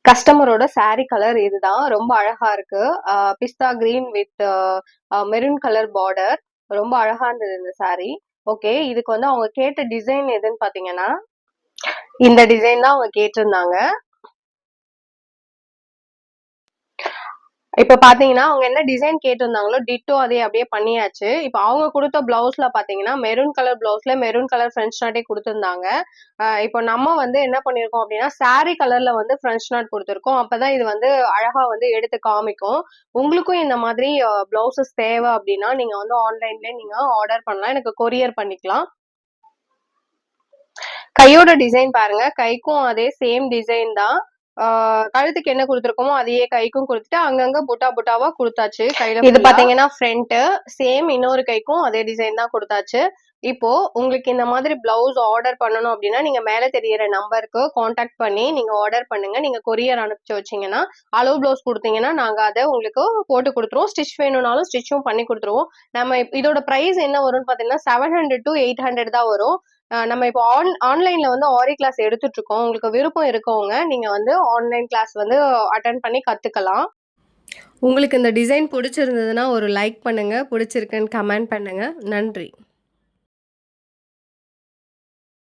கஸ்டமரோட sorry colour இதுதான். ரொம்ப அழகா இருக்கு. பிஸ்தா green with maroon colour border. ரொம்ப அழகா இருந்தது இந்த சாரி. ஓகே. இதுக்கு வந்து அவங்க கேட்ட டிசைன் எதுன்னு பாத்தீங்கன்னா, இந்த டிசைன் தான் அவங்க கேட்டிருந்தாங்க. இப்ப பாத்தீங்கன்னா, அவங்க என்ன டிசைன் கேட்டிருந்தாங்களோ, டிட்டோ அதே அப்படியே பண்ணியாச்சு. இப்ப அவங்க குடுத்த பிளவுஸ்ல பாத்தீங்கன்னா, மெரூன் கலர் பிளவுஸ்ல மெரூன் கலர் ஃப்ரெஞ்ச் நாட்டே குடுத்திருந்தாங்க. இப்போ நம்ம வந்து என்ன பண்ணியிருக்கோம் அப்படின்னா, சாரி கலர்ல வந்து ஃப்ரெஞ்ச் நாட் குடுத்திருக்கோம். அப்பதான் இது வந்து அழகா வந்து எடுத்து காமிக்கும். உங்களுக்கும் இந்த மாதிரி பிளவுசஸ் தேவை அப்படின்னா, நீங்க வந்து ஆன்லைன்லயே நீங்க ஆர்டர் பண்ணலாம். எனக்கு கொரியர் பண்ணிக்கலாம். கையோட டிசைன் பாருங்க. கைக்கும் அதே சேம் டிசைன் தான். கழுத்துக்கு என்ன குடுத்துருக்கோமோ அதையே கைக்கும் குடுத்துட்டு அங்கங்க புட்டா புட்டாவா குடுத்தாச்சு கையில. இது பாத்தீங்கன்னா ஃப்ரண்ட். சேம் இன்னொரு கைக்கும் அதே டிசைன் தான் குடுத்தாச்சு. இப்போ உங்களுக்கு இந்த மாதிரி பிளவுஸ் ஆர்டர் பண்ணணும் அப்படின்னா நீங்க மேல தெரியற நம்பருக்கு காண்டாக்ட் பண்ணி நீங்க ஆர்டர் பண்ணுங்க. நீங்க கொரியர் அனுப்பிச்சு வச்சீங்கன்னா அளவு பிளவுஸ் கொடுத்தீங்கன்னா நாங்க அதை உங்களுக்கு போட்டு கொடுத்துருவோம். ஸ்டிச் வேணும்னாலும் ஸ்டிச்சும் பண்ணி கொடுத்துருவோம். நம்ம இதோட பிரைஸ் என்ன வரும்னு பாத்தீங்கன்னா 700 to 800 தான் வரும். நம்ம இப்போ ஆன்லைன்ல வந்து ஆரி கிளாஸ் எடுத்துட்டு இருக்கோம். உங்களுக்கு விருப்பம் இருக்கவங்க நீங்க வந்து ஆன்லைன் கிளாஸ் வந்து அட்டெண்ட் பண்ணி கத்துக்கலாம். உங்களுக்கு இந்த டிசைன் பிடிச்சிருந்ததுன்னா ஒரு லைக் பண்ணுங்க. பிடிச்சிருக்குன்னு கமெண்ட் பண்ணுங்க. நன்றி.